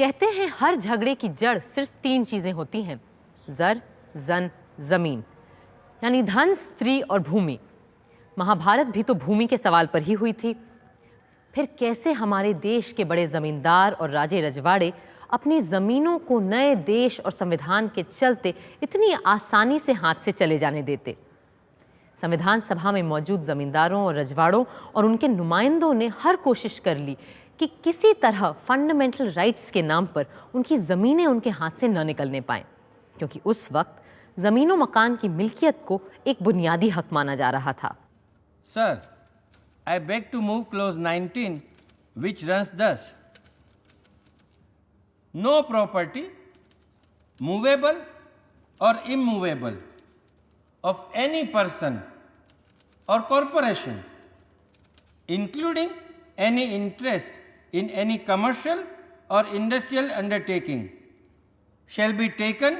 कहते हैं हर झगड़े की जड़ सिर्फ 3 चीजें होती हैं, जर, जन, जमीन, यानी धन, स्त्री और भूमि। महाभारत भी तो भूमि के सवाल पर ही हुई थी। फिर कैसे हमारे देश के बड़े जमींदार और राजे रजवाड़े अपनी जमीनों को नए देश और संविधान के चलते इतनी आसानी से हाथ से चले जाने देते? संविधान सभा में मौजूद जमींदारों और रजवाड़ों और उनके नुमाइंदों ने हर कोशिश कर ली कि किसी तरह फंडामेंटल राइट्स के नाम पर उनकी ज़मीनें उनके हाथ से न निकलने पाएं, क्योंकि उस वक्त ज़मीनों मकान की मिल्कियत को एक बुनियादी हक माना जा रहा था। Sir, I beg to move clause 19, which runs thus: No property, movable or immovable, of any person or corporation, including any interest in any commercial or industrial undertaking, shall be taken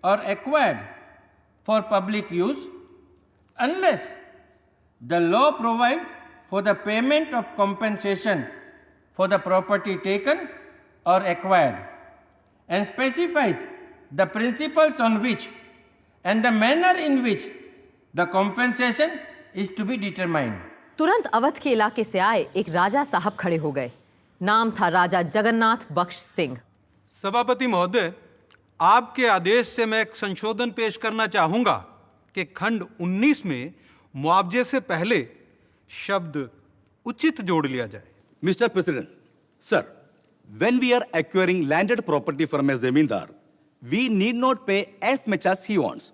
or acquired for public use unless the law provides for the payment of compensation for the property taken or acquired and specifies the principles on which and the manner in which the compensation is to be determined. तुरंत अवध के इलाके से आए एक राजा साहब खड़े हो गए। नाम था राजा जगन्नाथ बख्श सिंह। सभापति महोदय, आपके आदेश से मैं एक संशोधन पेश करना चाहूंगा कि खंड 19 में मुआवजे से पहले शब्द उचित जोड़ लिया जाए। Mr. President, sir, when we are acquiring landed property from a zamindar, we need not pay as much as he wants.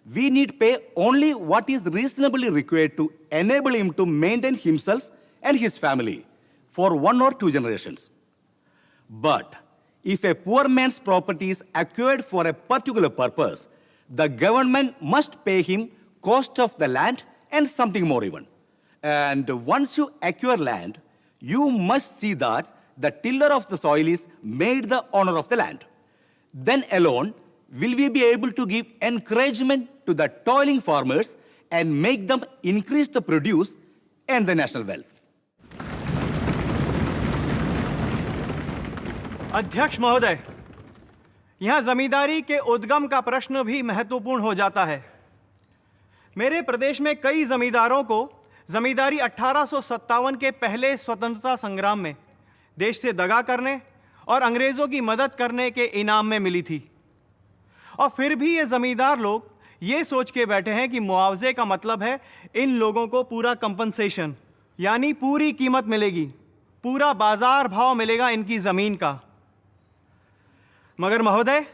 We need pay only what is reasonably required to enable him to maintain himself and his family for 1 or 2 generations. But if a poor man's property is acquired for a particular purpose, the government must pay him cost of the land and something more even. And once you acquire land, you must see that the tiller of the soil is made the owner of the land. Then alone will we be able to give encouragement to the toiling farmers and make them increase the produce and the national wealth. अध्यक्ष महोदय, यहाँ जमींदारी के उद्गम का प्रश्न भी महत्वपूर्ण हो जाता है। मेरे प्रदेश में कई जमींदारों को जमींदारी 1857 के पहले स्वतंत्रता संग्राम में देश से दगा करने और अंग्रेज़ों की मदद करने के इनाम में मिली थी। और फिर भी ये ज़मींदार लोग ये सोच के बैठे हैं कि मुआवजे का मतलब है इन लोगों को पूरा कंपनसेशन, यानी पूरी कीमत मिलेगी, पूरा बाजार भाव मिलेगा इनकी ज़मीन का। मगर महोदय,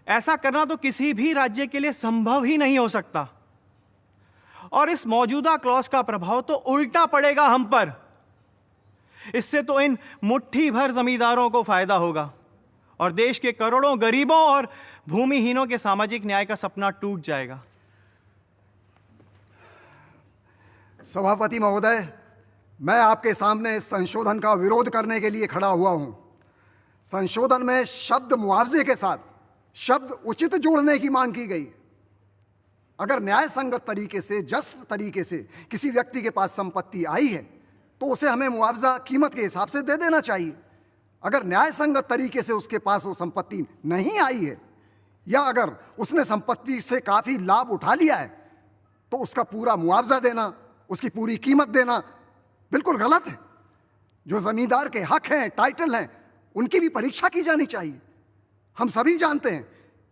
ऐसा करना तो किसी भी राज्य के लिए संभव ही नहीं हो सकता, और इस मौजूदा क्लॉज का प्रभाव तो उल्टा पड़ेगा हम पर। इससे तो इन मुट्ठी भर जमींदारों को फायदा होगा और देश के करोड़ों गरीबों और भूमिहीनों के सामाजिक न्याय का सपना टूट जाएगा। सभापति महोदय, मैं आपके सामने इस संशोधन का विरोध करने के लिए खड़ा हुआ हूं। संशोधन में शब्द मुआवजे के साथ शब्द उचित जोड़ने की मांग की गई। अगर न्याय संगत तरीके से, जस्ट तरीके से किसी व्यक्ति के पास संपत्ति आई है तो उसे हमें मुआवजा कीमत के हिसाब से दे देना चाहिए। अगर न्याय संगत तरीके से उसके पास वो संपत्ति नहीं आई है या अगर उसने संपत्ति से काफ़ी लाभ उठा लिया है तो उसका पूरा मुआवजा देना, उसकी पूरी कीमत देना बिल्कुल गलत है। जो ज़मींदार के हक हैं, टाइटल हैं, उनकी भी परीक्षा की जानी चाहिए। हम सभी जानते हैं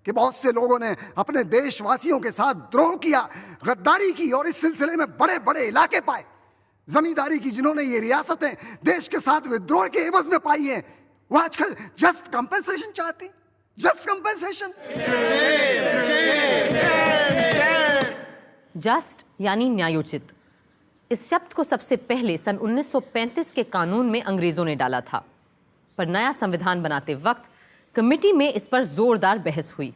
कि बहुत से लोगों ने अपने देशवासियों के साथ द्रोह किया, गद्दारी की और इस सिलसिले में बड़े बड़े इलाके पाए। जमींदारी की जिन्होंने ये रियासतें देश के साथ विद्रोह के एवज में पाई हैं, वो आजकल जस्ट कंपेंसेशन चाहते हैं। Just compensation. जस्ट यानी न्यायोचित। इस शब्द को सबसे पहले सन 1935 के कानून में अंग्रेजों ने डाला था, पर नया संविधान बनाते वक्त कमेटी में इस पर जोरदार बहस हुई।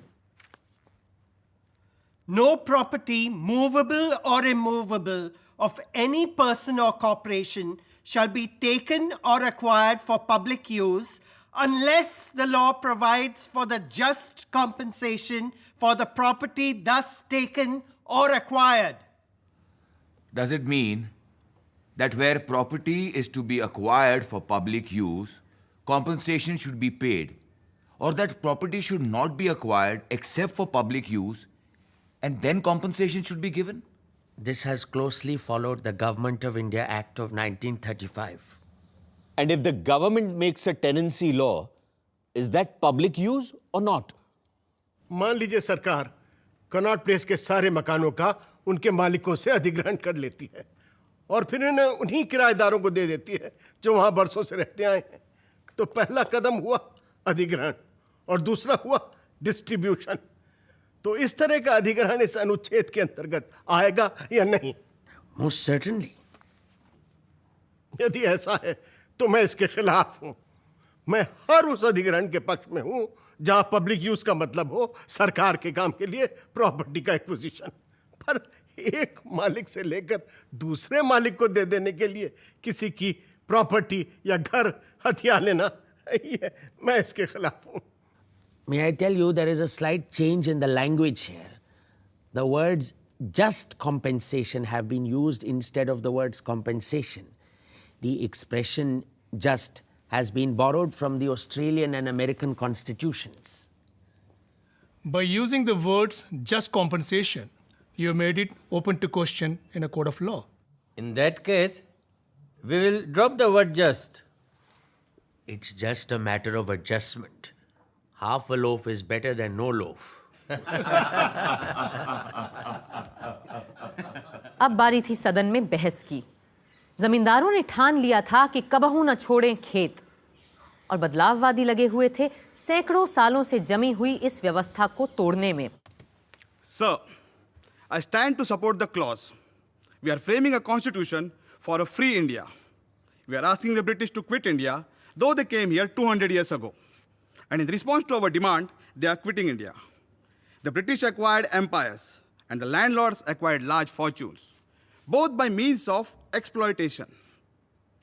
No property, movable or immovable, of any person or corporation shall be taken or acquired for public use unless the law provides for the just compensation for the property thus taken or acquired. Does it mean that where property is to be acquired for public use, compensation should be paid, or that property should not be acquired except for public use, and then compensation should be given? This has closely followed the Government of India Act of 1935. And if the government makes a tenancy law, is that public use or not? मान लीजिए सरकार Connaught place के सारे मकानों का उनके मालिकों से अधिग्रहण कर लेती है और फिर इन्हें उन्हीं किराएदारों को दे देती है जो वहां बरसों से रहते आए हैं। तो पहला कदम हुआ अधिग्रहण और दूसरा हुआ डिस्ट्रीब्यूशन। तो इस तरह का अधिग्रहण इस अनुच्छेद के अंतर्गत आएगा या नहीं? Most certainly. यदि ऐसा है तो मैं इसके खिलाफ हूं। मैं हर उस अधिग्रहण के पक्ष में हूं जहां पब्लिक यूज का मतलब हो सरकार के काम के लिए प्रॉपर्टी का एक्विजिशन। पर एक मालिक से लेकर दूसरे मालिक को दे देने के लिए किसी की प्रॉपर्टी या घर हथिया लेना, ये मैं इसके खिलाफ हूं। May I tell you, there is a slight change in the language here. The words just compensation have been used instead of the words compensation. The expression just has been borrowed from the Australian and American constitutions. By using the words just compensation, you have made it open to question in a court of law. In that case, we will drop the word just. It's just a matter of adjustment. Half a loaf is better than no loaf. अब बारी थी सदन में बहस की। जमींदारों ने ठान लिया था कि कबहू न छोड़ें खेत और बदलाववादी लगे हुए थे सैकड़ों सालों से जमी हुई इस व्यवस्था को तोड़ने में। Sir, I stand to support the clause. We are framing a constitution for a free India. We are asking the British to quit India, though they came here 200 years ago. And in response to our demand, they are quitting India. The British acquired empires, and the landlords acquired large fortunes, both by means of exploitation.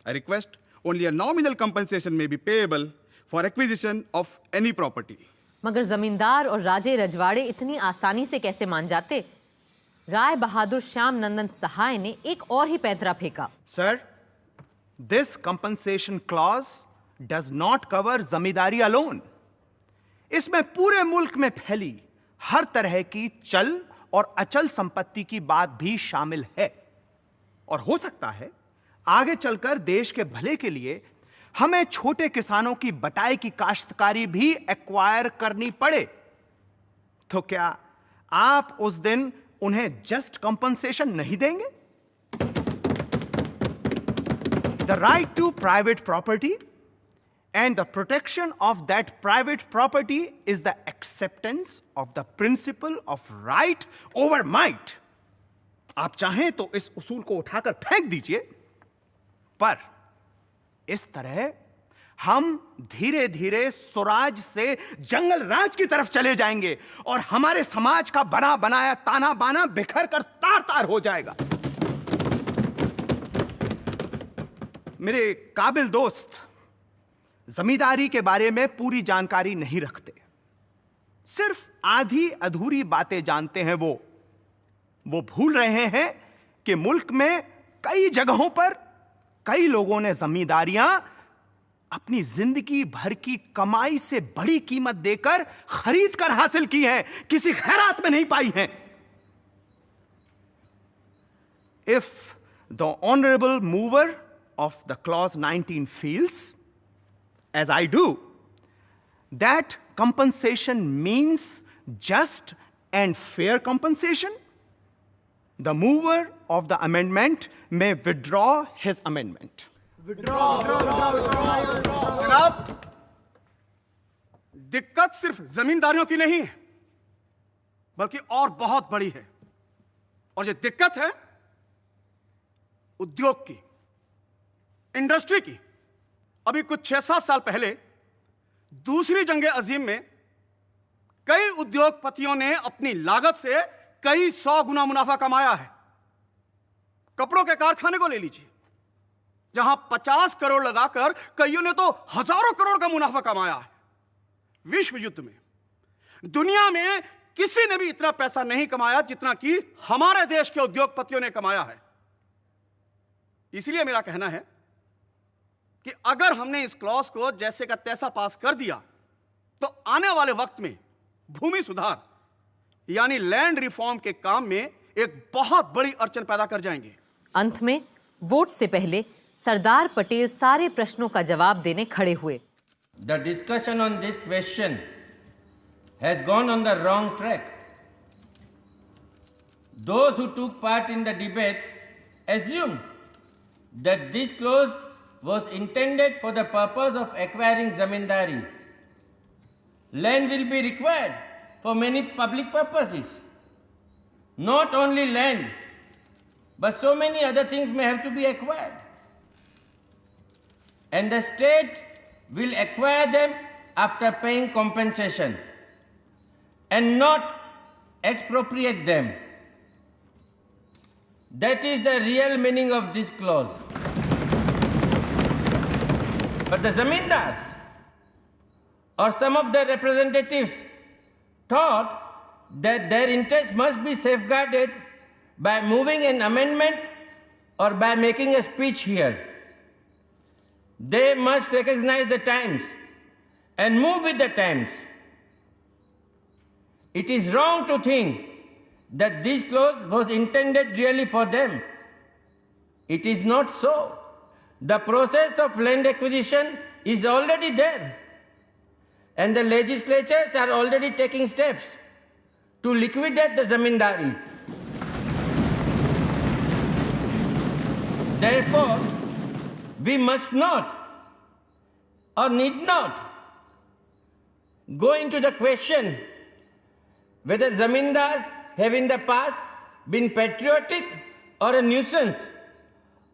I request only a nominal compensation may be payable for acquisition of any property. मगर जमींदार और राजे रजवाड़े इतनी आसानी से कैसे मान जाते? राय बहादुर श्याम नंदन सहाय ने एक और ही पैंतरा फेंका। Sir, this compensation clause does not cover zamindari alone. इसमें पूरे मुल्क में फैली हर तरह की चल और अचल संपत्ति की बात भी शामिल है और हो सकता है आगे चलकर देश के भले के लिए हमें छोटे किसानों की बटाई की काश्तकारी भी एक्वायर करनी पड़े। तो क्या आप उस दिन उन्हें जस्ट कंपनसेशन नहीं देंगे? The right to private property and the protection of that private property is the acceptance of the principle of right over might. आप चाहें तो इस उसूल को उठाकर फेंक दीजिए, पर इस तरह हम धीरे धीरे स्वराज से जंगल राज की तरफ चले जाएंगे और हमारे समाज का बना बनाया ताना बाना बिखर कर तार तार हो जाएगा। मेरे काबिल दोस्त जमींदारी के बारे में पूरी जानकारी नहीं रखते, सिर्फ आधी अधूरी बातें जानते हैं। वो भूल रहे हैं कि मुल्क में कई जगहों पर कई लोगों ने जमींदारियां अपनी जिंदगी भर की कमाई से बड़ी कीमत देकर खरीद कर हासिल की हैं, किसी खैरात में नहीं पाई हैं। If the honorable mover of the clause 19 feels, as I do, that compensation means just and fair compensation, the mover of the amendment may withdraw his amendment. जनाब, दिक्कत सिर्फ जमींदारियों की नहीं है, बल्कि और बहुत बड़ी है। और ये दिक्कत है उद्योग की, इंडस्ट्री की। अभी कुछ 6-7 साल पहले दूसरी जंग अजीम में कई उद्योगपतियों ने अपनी लागत से कई 100 गुना मुनाफा कमाया है। कपड़ों के कारखाने को ले लीजिए, जहां 50 करोड़ लगाकर कईयों ने तो हजारों करोड़ का मुनाफा कमाया है। विश्व युद्ध में दुनिया में किसी ने भी इतना पैसा नहीं कमाया जितना कि हमारे देश के उद्योगपतियों ने कमाया है। इसलिए मेरा कहना है कि अगर हमने इस क्लॉज को जैसे का तैसा पास कर दिया तो आने वाले वक्त में भूमि सुधार यानी लैंड रिफॉर्म के काम में एक बहुत बड़ी अड़चन पैदा कर जाएंगे। अंत में वोट से पहले सरदार पटेल सारे प्रश्नों का जवाब देने खड़े हुए। The discussion on this question has gone on the wrong track. Those who took part in the debate assumed that this clause was intended for the purpose of acquiring zamindaris. Land will be required for many public purposes. Not only land, but so many other things may have to be acquired. And the state will acquire them after paying compensation and not expropriate them. That is the real meaning of this clause. But the zamindars or some of their representatives thought that their interests must be safeguarded by moving an amendment or by making a speech here. They must recognize the times and move with the times. It is wrong to think that this clause was intended really for them. It is not so. The process of land acquisition is already there, and the legislatures are already taking steps to liquidate the zamindaris. Therefore, we must not or need not go into the question whether zamindars have in the past been patriotic or a nuisance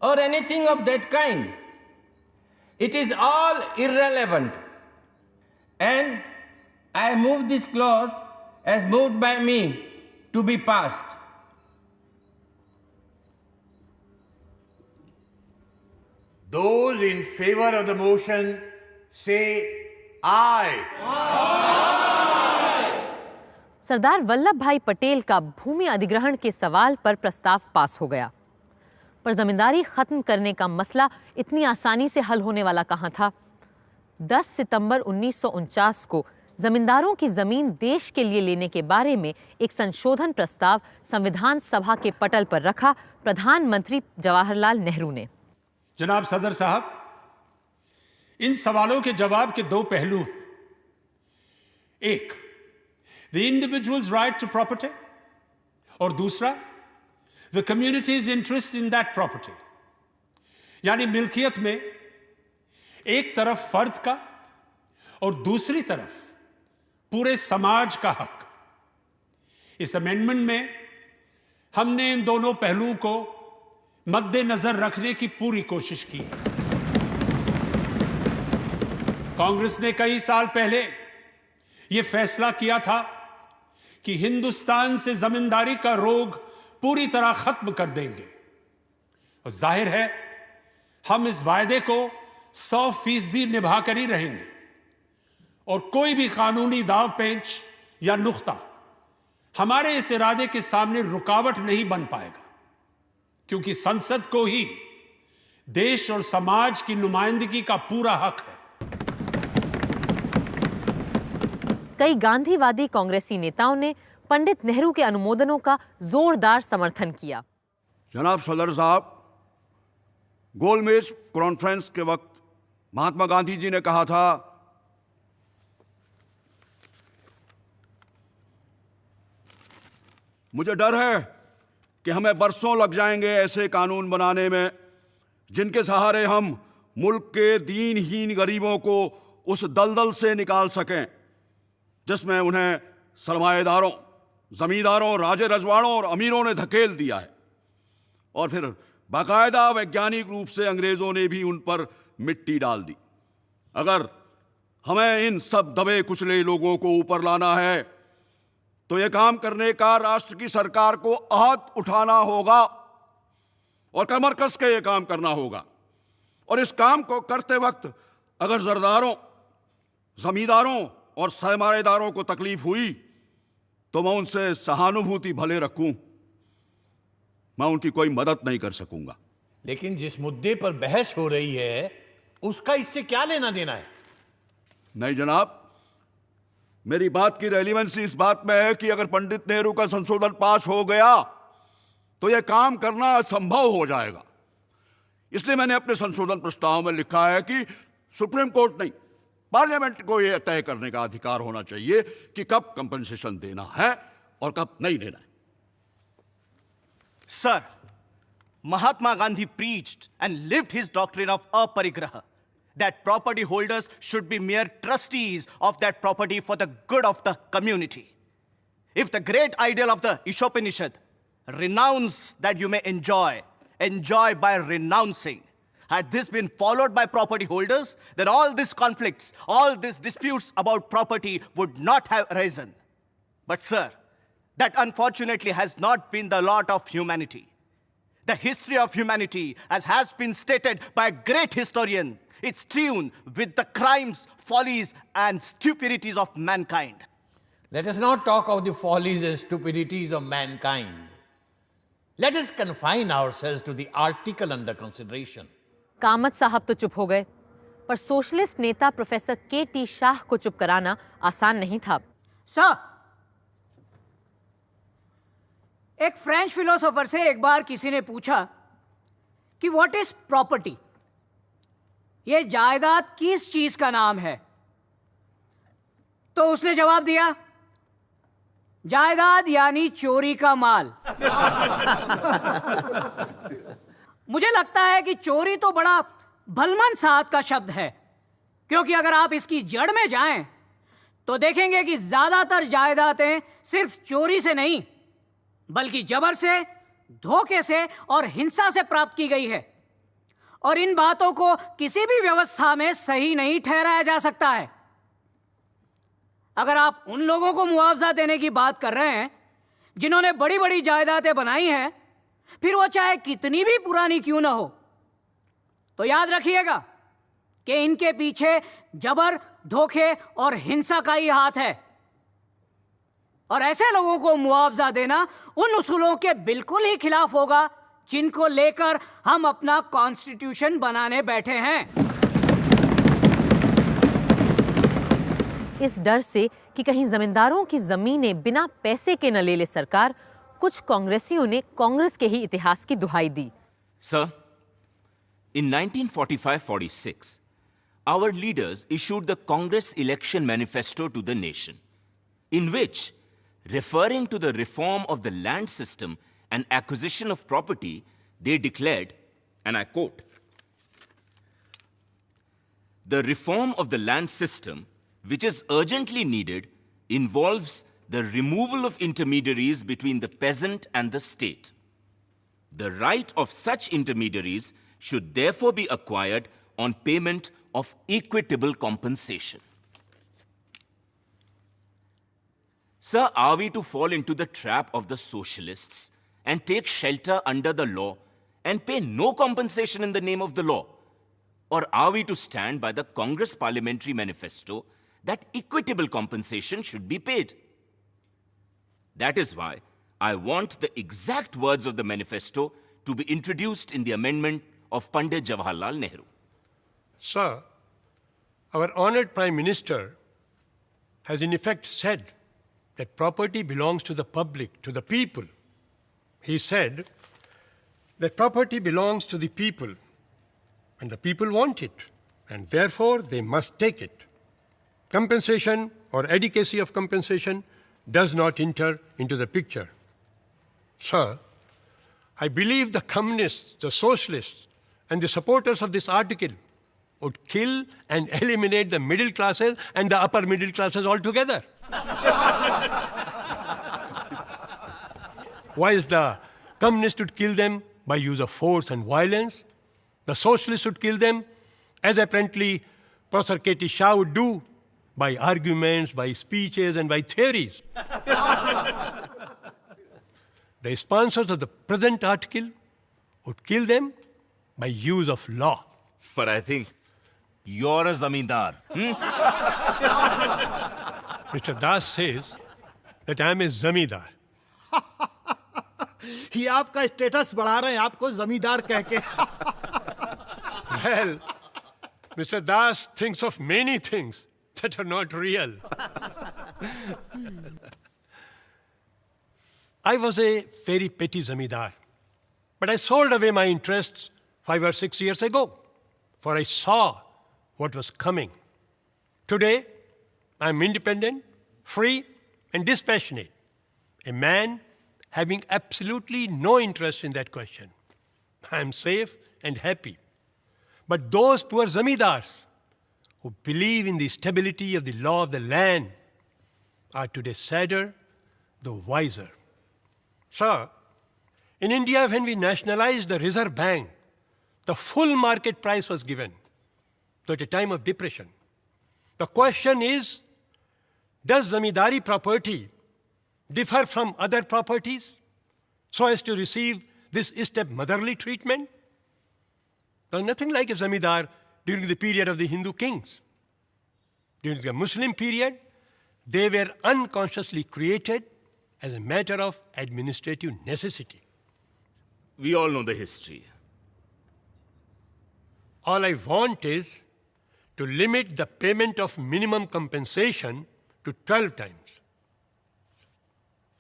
or anything of that kind. It is all irrelevant. And I move this clause as moved by me to be passed. Those in favor of the motion say aye. Sardar Vallabh भाई पटेल का भूमि अधिग्रहण के सवाल पर प्रस्ताव पास हो गया, पर जमींदारी खत्म करने का मसला इतनी आसानी से हल होने वाला कहां था। 10 सितंबर 1949 को जमींदारों की जमीन देश के लिए लेने के बारे में एक संशोधन प्रस्ताव संविधान सभा के पटल पर रखा प्रधानमंत्री जवाहरलाल नेहरू ने। जनाब सदर साहब, इन सवालों के जवाब के दो पहलू हैं। एक, the individual's right to property, और दूसरा, the community's interest in that property. यानी मिल्कियत में एक तरफ फर्द का और दूसरी तरफ पूरे समाज का हक। इस अमेंडमेंट में हमने इन दोनों पहलुओं को मद्देनजर रखने की पूरी कोशिश की है। कांग्रेस ने कई साल पहले यह फैसला किया था कि हिंदुस्तान से जमींदारी का रोग पूरी तरह खत्म कर देंगे, और जाहिर है हम इस वायदे को 100% निभा कर ही रहेंगे, और कोई भी कानूनी दाव पेंच या नुक्ता हमारे इस इरादे के सामने रुकावट नहीं बन पाएगा, क्योंकि संसद को ही देश और समाज की नुमाइंदगी का पूरा हक है। कई गांधीवादी कांग्रेसी नेताओं ने पंडित नेहरू के अनुमोदनों का जोरदार समर्थन किया। जनाब सदर साहब, गोलमेज कॉन्फ्रेंस के वक्त महात्मा गांधी जी ने कहा था, मुझे डर है कि हमें बरसों लग जाएंगे ऐसे कानून बनाने में जिनके सहारे हम मुल्क के दीनहीन गरीबों को उस दलदल से निकाल सकें जिसमें उन्हें सरमाएदारों, जमींदारों, राजे रजवाड़ों और अमीरों ने धकेल दिया है, और फिर बाकायदा वैज्ञानिक रूप से अंग्रेजों ने भी उन पर मिट्टी डाल दी। अगर हमें इन सब दबे कुचले लोगों को ऊपर लाना है तो यह काम करने का राष्ट्र की सरकार को आहत उठाना होगा और कमर कस के यह काम करना होगा। और इस काम को करते वक्त अगर जरदारों, जमींदारों और सरमाएदारों को तकलीफ हुई तो मैं उनसे सहानुभूति भले रखूं, मैं उनकी कोई मदद नहीं कर सकूंगा। लेकिन जिस मुद्दे पर बहस हो रही है, उसका इससे क्या लेना देना है? नहीं जनाब, मेरी बात की रेलिवेंसी इस बात में है कि अगर पंडित नेहरू का संशोधन पास हो गया तो यह काम करना असंभव हो जाएगा। इसलिए मैंने अपने संशोधन प्रस्ताव में लिखा है कि सुप्रीम कोर्ट नहीं, पार्लियामेंट को यह तय करने का अधिकार होना चाहिए कि कब कंपनसेशन देना है और कब नहीं देना है। Sir, Mahatma Gandhi preached and lived his doctrine of aparigraha, that property holders should be mere trustees of that property for the good of the community. If the great ideal of the Ishopanishad, renounce that you may enjoy by renouncing, had this been followed by property holders, then all these conflicts, all these disputes about property would not have arisen. But sir, that unfortunately has not been the lot of humanity. The history of humanity, as has been stated by a great historian, it's strewn with the crimes, follies, and stupidities of mankind. Let us not talk of the follies and stupidities of mankind. Let us confine ourselves to the article under consideration. Kamat साहब तो चुप हो गए, पर socialist नेता professor K.T.. Shah को चुप कराना आसान नहीं था। सर, एक फ्रेंच फिलोसोफर से एक बार किसी ने पूछा कि व्हाट इज प्रॉपर्टी, ये जायदाद किस चीज का नाम है? तो उसने जवाब दिया, जायदाद यानी चोरी का माल। मुझे लगता है कि चोरी तो बड़ा भलमन साहब का शब्द है, क्योंकि अगर आप इसकी जड़ में जाएं तो देखेंगे कि ज्यादातर जायदादें सिर्फ चोरी से नहीं बल्कि जबर से, धोखे से और हिंसा से प्राप्त की गई है, और इन बातों को किसी भी व्यवस्था में सही नहीं ठहराया जा सकता है। अगर आप उन लोगों को मुआवजा देने की बात कर रहे हैं जिन्होंने बड़ी बड़ी जायदादें बनाई हैं, फिर वो चाहे कितनी भी पुरानी क्यों ना हो, तो याद रखिएगा कि इनके पीछे जबर, धोखे और हिंसा का ही हाथ है, और ऐसे लोगों को मुआवजा देना उन उसूलों के बिल्कुल ही खिलाफ होगा जिनको लेकर हम अपना कॉन्स्टिट्यूशन बनाने बैठे हैं। इस डर से कि कहीं जमींदारों की जमीनें बिना पैसे के न ले ले सरकार, कुछ कांग्रेसियों ने कांग्रेस के ही इतिहास की दुहाई दी। Sir, in 1945-46, our leaders issued the Congress election manifesto to the nation, in which, referring to the reform of the land system and acquisition of property, they declared, and I quote, "The reform of the land system, which is urgently needed, involves the removal of intermediaries between the peasant and the state. The right of such intermediaries should therefore be acquired on payment of equitable compensation." Sir, are we to fall into the trap of the socialists and take shelter under the law and pay no compensation in the name of the law? Or are we to stand by the Congress Parliamentary Manifesto that equitable compensation should be paid? That is why I want the exact words of the manifesto to be introduced in the amendment of Pandit Jawaharlal Nehru. Sir, our honored Prime Minister has in effect said that property belongs to the public, to the people. He said that property belongs to the people, and the people want it, and therefore they must take it. Compensation or adequacy of compensation does not enter into the picture. Sir, I believe the communists, the socialists, and the supporters of this article would kill and eliminate the middle classes and the upper middle classes altogether. Whilst the communists would kill them by use of force and violence, the socialists would kill them, as apparently Professor K.T. Shah would do, by arguments, by speeches, and by theories. The sponsors of the present article would kill them by use of law. But I think you're a zamindar. Mr. Das says that I am a zamindar. ये आपका status बढ़ा रहे हैं आपको जमींदार कह के। Well, Mr. Das thinks of many things that are not real. I was a very petty zamindar, but I sold away my interests 5 or 6 years ago, for I saw what was coming. Today, I am independent, free, and dispassionate, a man having absolutely no interest in that question. I am safe and happy. But those poor zamindars who believe in the stability of the law of the land are today sadder, though wiser. Sir, in India, when we nationalized the Reserve Bank, the full market price was given, though at a time of depression. The question is, does zamindari property differ from other properties so as to receive this step-motherly treatment? There's nothing like a zamindar during the period of the Hindu kings. During the Muslim period, they were unconsciously created as a matter of administrative necessity. We all know the history. All I want is to limit the payment of minimum compensation to 12 times.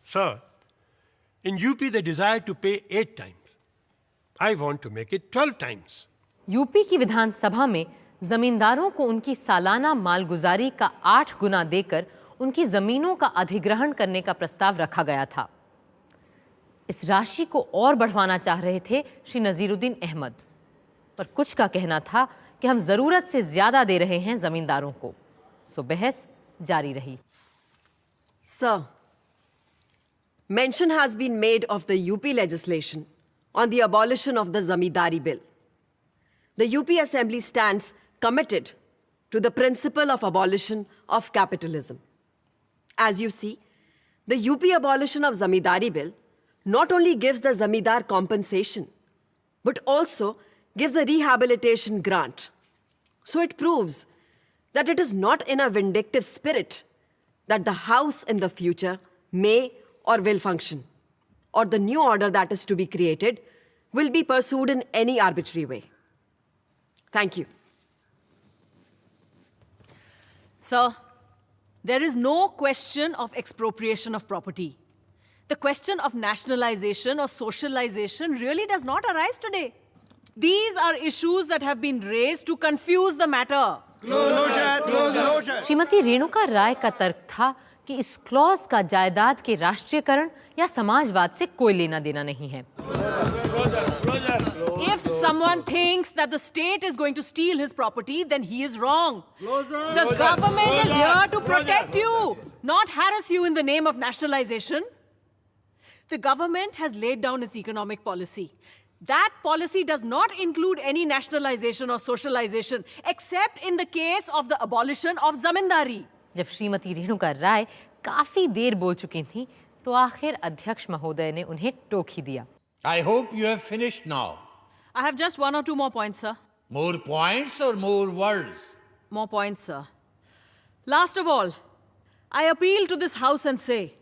Sir, in UP they desire to pay 8 times. I want to make it 12 times. UP की विधानसभा में जमींदारों को उनकी सालाना मालगुजारी का 8 गुना देकर उनकी जमीनों का अधिग्रहण करने का प्रस्ताव रखा गया था। इस राशि को और बढ़वाना चाह रहे थे श्री नजीरुद्दीन अहमद, पर कुछ का कहना था कि हम जरूरत से ज्यादा दे रहे हैं जमींदारों को। सो बहस जारी रही। Sir, mention has been made of the UP legislation on the abolition of the Zamindari Bill. The UP Assembly stands committed to the principle of abolition of capitalism. As you see, the UP abolition of Zamindari Bill not only gives the Zamindar compensation, but also gives a rehabilitation grant. So it proves that it is not in a vindictive spirit that the house in the future may or will function, or the new order that is to be created will be pursued in any arbitrary way. Thank you. Sir, there is no question of expropriation of property. The question of nationalization or socialization really does not arise today. These are issues that have been raised to confuse the matter. Shrimati Renuka राय का तर्क था कि इस clause का जायदाद के राष्ट्रीयकरण या समाजवाद से कोई लेना देना नहीं है। If someone thinks that the state is going to steal his property, then he is wrong. The government is here to protect you, not harass you in the name of nationalization. The government has laid down its economic policy. That policy does not include any nationalization or socialization, except in the case of the abolition of zamindari. जब श्रीमती रेणुका राय काफी देर बोल चुकी थीं, तो आखिर अध्यक्ष महोदय ने उन्हें टोक ही दिया। I hope you have finished now. I have just 1 or 2 more points, sir. More points or more words? More points, sir. Last of all, I appeal to this House and say,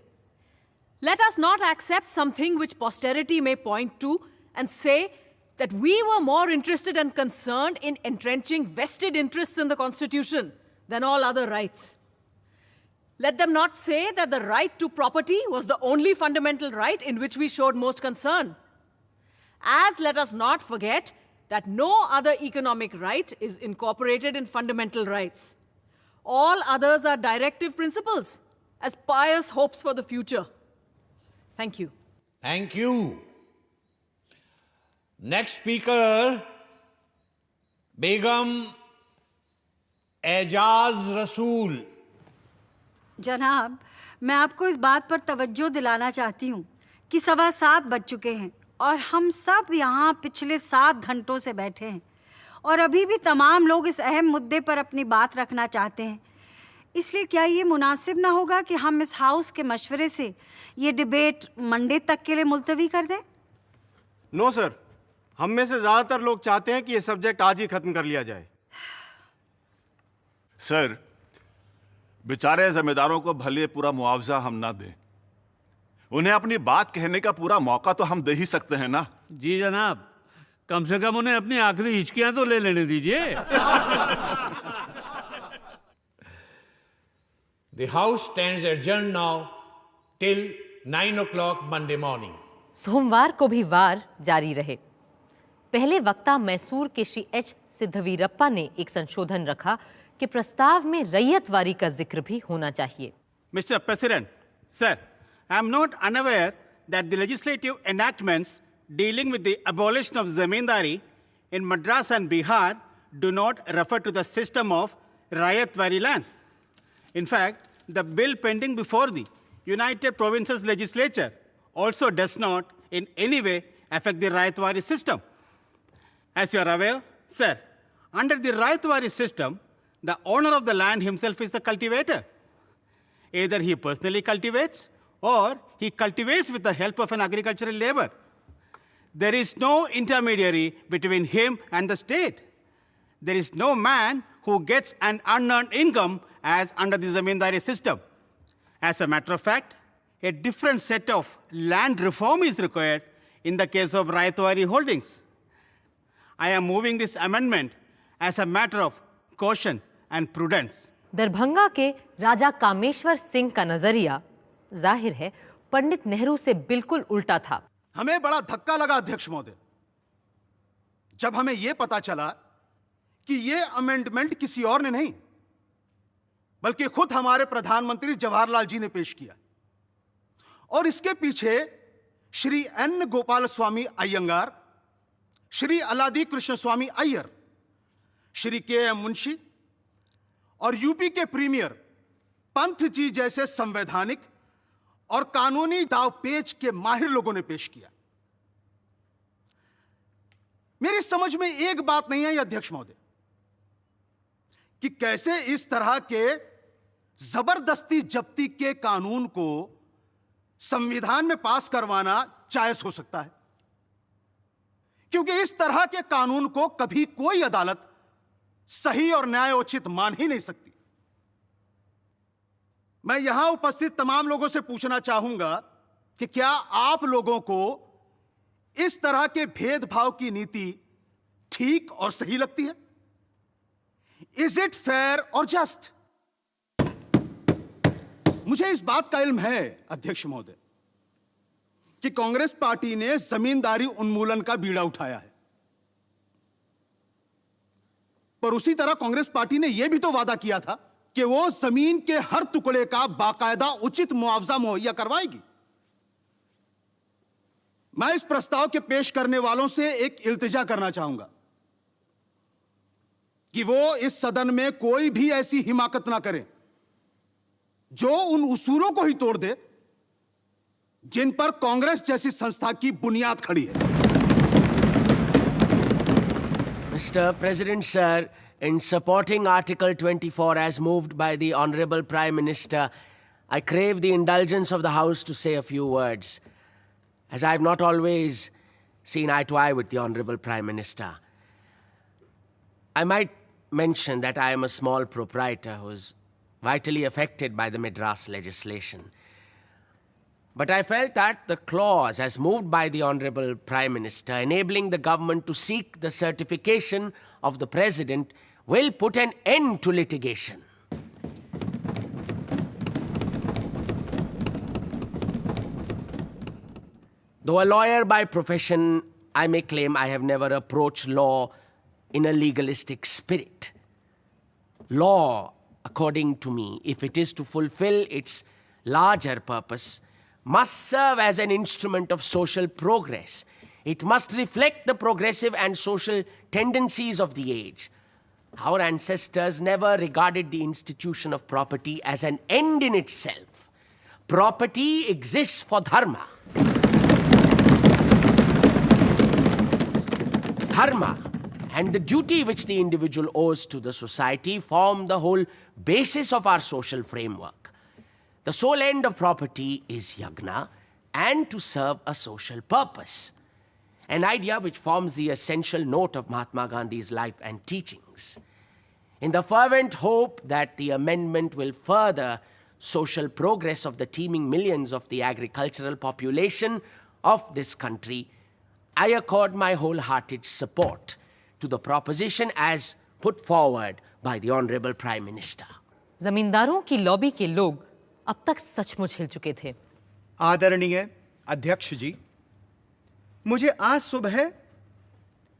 let us not accept something which posterity may point to and say that we were more interested and concerned in entrenching vested interests in the Constitution than all other rights. Let them not say that the right to property was the only fundamental right in which we showed most concern. As let us not forget that no other economic right is incorporated in fundamental rights. All others are directive principles, as pious hopes for the future. Thank you. Thank you. Next speaker, Begum Ejaz रसूल। जनाब, मैं आपको इस बात पर तवज्जो दिलाना चाहती हूँ कि 7:15 बज चुके हैं और हम सब यहाँ पिछले 7 घंटों से बैठे हैं और अभी भी तमाम लोग इस अहम मुद्दे पर अपनी बात रखना चाहते हैं। इसलिए क्या ये मुनासिब ना होगा कि हम इस हाउस के मशवरे से ये डिबेट मंडे तक के लिए मुलतवी कर दें? नो सर, हम में से ज़्यादातर लोग चाहते हैं कि ये सब्जेक्ट आज ही ख़त्म कर लिया जाए। सर, बेचारे जमींदारों को भले पूरा मुआवजा हम ना दें, उन्हें अपनी बात कहने का पूरा मौका तो हम दे ही सकते हैं ना। जी जनाब, कम से कम उन्हें अपनी आखिरी हिचकियां तो ले लेने दीजिए। The House stands adjourned now till 9 o'clock Monday morning. सोमवार को भी वार जारी रहे। पहले वक्ता मैसूर के श्री एच सिद्धवीरप्पा ने एक संशोधन रखा कि प्रस्ताव में रैयतवारी का जिक्र भी होना चाहिए। Mr. President, sir, I am not unaware that the legislative enactments dealing with the abolition of zamindari in Madras and Bihar do not refer to the system of rayatwari lands. In fact, the bill pending before the United Provinces Legislature also does not in any way affect the rayatwari system. As you are aware, sir, under the rayatwari system, the owner of the land himself is the cultivator. Either he personally cultivates or he cultivates with the help of an agricultural labor. There is no intermediary between him and the state. There is no man who gets an unearned income as under the zamindari system. As a matter of fact, a different set of land reform is required in the case of rayatwari holdings. I am moving this amendment as a matter of caution and prudence. Darbhanga के राजा कामेश्वर सिंह का नजरिया जाहिर है पंडित नेहरू से बिल्कुल उल्टा था। हमें बड़ा धक्का लगा अध्यक्ष महोदय, जब हमें यह पता चला कि यह अमेंडमेंट किसी और ने नहीं बल्कि खुद हमारे प्रधानमंत्री जवाहरलाल जी ने पेश किया और इसके पीछे श्री एन गोपाल स्वामी अयंगार, श्री अलादी कृष्ण स्वामी अय्यर, श्री के एम मुंशी और यूपी के प्रीमियर पंत जी जैसे संवैधानिक और कानूनी दावपेच के माहिर लोगों ने पेश किया। मेरी समझ में एक बात नहीं आई अध्यक्ष महोदय कि कैसे इस तरह के जबरदस्ती जब्ती के कानून को संविधान में पास करवाना जायज हो सकता है, क्योंकि इस तरह के कानून को कभी कोई अदालत सही और न्यायोचित मान ही नहीं सकती। मैं यहां उपस्थित तमाम लोगों से पूछना चाहूंगा कि क्या आप लोगों को इस तरह के भेदभाव की नीति ठीक और सही लगती है? इज इट फेयर और जस्ट? मुझे इस बात का इल्म है अध्यक्ष महोदय कि कांग्रेस पार्टी ने जमींदारी उन्मूलन का बीड़ा उठाया है, पर उसी तरह कांग्रेस पार्टी ने यह भी तो वादा किया था कि वो जमीन के हर टुकड़े का बाकायदा उचित मुआवजा मुहैया करवाएगी। मैं इस प्रस्ताव के पेश करने वालों से एक इल्तिजा करना चाहूंगा कि वो इस सदन में कोई भी ऐसी हिमाकत ना करें जो उन उसूलों को ही तोड़ दे जिन पर कांग्रेस जैसी संस्था की बुनियाद खड़ी है। Mr. President, sir, in supporting Article 24 as moved by the Honorable Prime Minister, I crave the indulgence of the House to say a few words, as I have not always seen eye to eye with the Honorable Prime Minister. I might mention that I am a small proprietor who is vitally affected by the Madras legislation. But I felt that the clause, as moved by the Honorable Prime Minister, enabling the government to seek the certification of the President, will put an end to litigation. Though a lawyer by profession, I may claim I have never approached law in a legalistic spirit. Law, according to me, if it is to fulfill its larger purpose, must serve as an instrument of social progress. It must reflect the progressive and social tendencies of the age. Our ancestors never regarded the institution of property as an end in itself. Property exists for dharma. Dharma and the duty which the individual owes to the society form the whole basis of our social framework. The sole end of property is yagna and to serve a social purpose, an idea which forms the essential note of Mahatma Gandhi's life and teachings. In the fervent hope that the amendment will further social progress of the teeming millions of the agricultural population of this country, I accord my wholehearted support to the proposition as put forward by the Honorable Prime Minister. जमींदारों की lobby के लोग अब तक सचमुच हिल चुके थे। आदरणीय अध्यक्ष जी, मुझे आज सुबह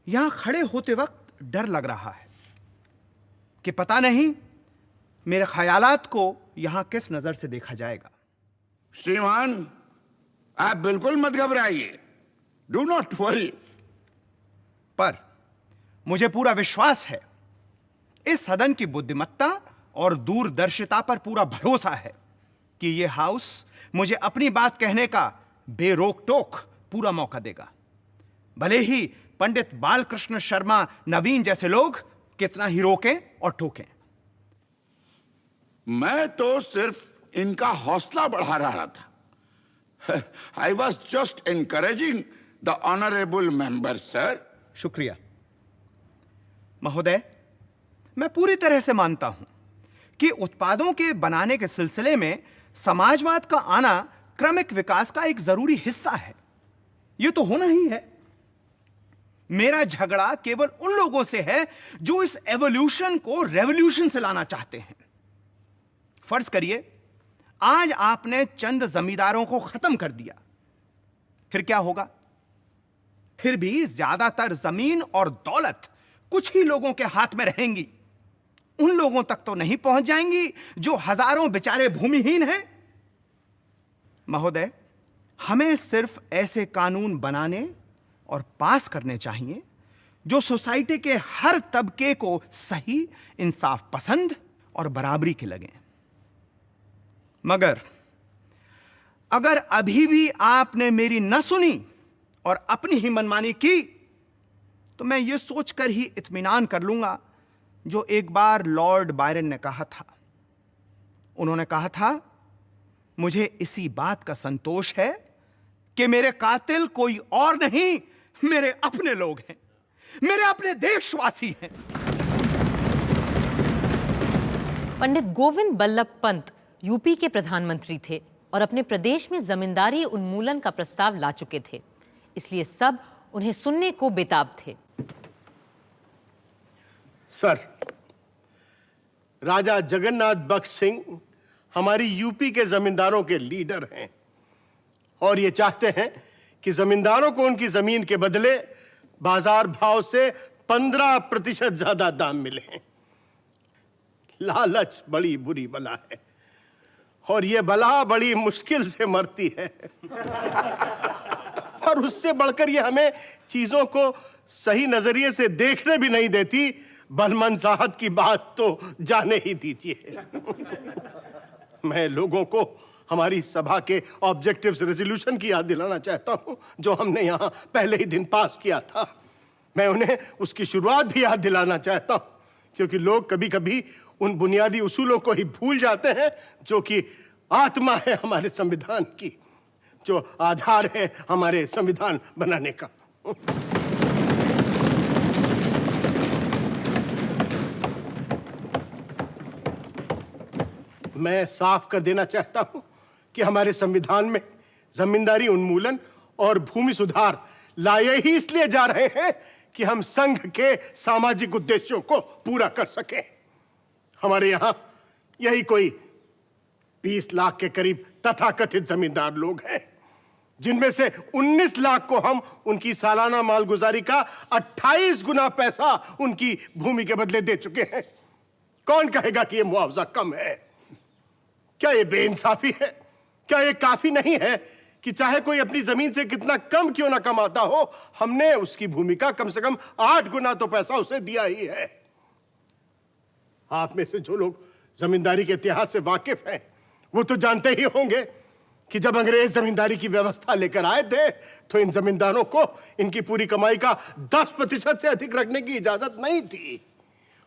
यहां खड़े होते वक्त डर लग रहा है कि पता नहीं मेरे ख्यालात को यहां किस नजर से देखा जाएगा। श्रीमान, आप बिल्कुल मत घबराइए, डू नॉट वरी। पर मुझे पूरा विश्वास है, इस सदन की बुद्धिमत्ता और दूरदर्शिता पर पूरा भरोसा है कि यह हाउस मुझे अपनी बात कहने का बेरोक टोक पूरा मौका देगा, भले ही पंडित बालकृष्ण शर्मा नवीन जैसे लोग कितना ही रोकें और टोकें। मैं तो सिर्फ इनका हौसला बढ़ा रहा था। I was just encouraging the honourable member sir. शुक्रिया महोदय, मैं पूरी तरह से मानता हूं कि उत्पादों के बनाने के सिलसिले में समाजवाद का आना क्रमिक विकास का एक जरूरी हिस्सा है। यह तो होना ही है। मेरा झगड़ा केवल उन लोगों से है जो इस एवोल्यूशन को रेवोल्यूशन से लाना चाहते हैं। फर्ज करिए आज आपने चंद जमींदारों को खत्म कर दिया, फिर क्या होगा? फिर भी ज्यादातर जमीन और दौलत कुछ ही लोगों के हाथ में रहेंगी। उन लोगों तक तो नहीं पहुंच जाएंगी जो हजारों बेचारे भूमिहीन हैं। महोदय, हमें सिर्फ ऐसे कानून बनाने और पास करने चाहिए जो सोसाइटी के हर तबके को सही, इंसाफ पसंद और बराबरी के लगें। मगर अगर अभी भी आपने मेरी न सुनी और अपनी ही मनमानी की, तो मैं यह सोचकर ही इत्मीनान कर लूंगा जो एक बार लॉर्ड बायरन ने कहा था। उन्होंने कहा था, मुझे इसी बात का संतोष है कि मेरे कातिल कोई और नहीं, मेरे अपने लोग हैं, मेरे अपने देशवासी हैं। पंडित गोविंद बल्लभ पंत यूपी के प्रधानमंत्री थे और अपने प्रदेश में जमींदारी उन्मूलन का प्रस्ताव ला चुके थे, इसलिए सब उन्हें सुनने को बेताब थे। सर, राजा जगन्नाथ बख्श सिंह हमारी यूपी के जमींदारों के लीडर हैं और ये चाहते हैं कि जमींदारों को उनकी जमीन के बदले बाजार भाव से 15% ज्यादा दाम मिले। लालच बड़ी बुरी बला है और ये बला बड़ी मुश्किल से मरती है। और उससे बढ़कर ये हमें चीजों को सही नजरिए से देखने भी नहीं देती। बलमन साहब की बात तो जाने ही दीजिए। मैं लोगों को हमारी सभा के ऑब्जेक्टिव्स रेजोल्यूशन की याद दिलाना चाहता हूं जो हमने यहां पहले ही दिन पास किया था। मैं उन्हें उसकी शुरुआत भी याद दिलाना चाहता हूं क्योंकि लोग कभी कभी उन बुनियादी उसूलों को ही भूल जाते हैं जो कि आत्मा है हमारे संविधान की, जो आधार है हमारे संविधान बनाने का। मैं साफ कर देना चाहता हूं कि हमारे संविधान में जमींदारी उन्मूलन और भूमि सुधार लाए ही इसलिए जा रहे हैं कि हम संघ के सामाजिक उद्देश्यों को पूरा कर सकें। हमारे यहां यही कोई 20 लाख के करीब तथाकथित जमींदार लोग हैं, जिनमें से 19 लाख को हम उनकी सालाना मालगुजारी का 28 गुना पैसा उनकी भूमि के बदले दे चुके हैं। कौन कहेगा कि यह मुआवजा कम है? क्या यह बेइंसाफी है? क्या यह काफी नहीं है कि चाहे कोई अपनी जमीन से कितना कम क्यों ना कमाता हो, हमने उसकी भूमि का कम से कम 8 गुना तो पैसा उसे दिया ही है। आप में से जो लोग जमींदारी के इतिहास से वाकिफ हैं वो तो जानते ही होंगे कि जब अंग्रेज जमींदारी की व्यवस्था लेकर आए थे तो इन जमींदारों को इनकी पूरी कमाई का 10% से अधिक रखने की इजाजत नहीं थी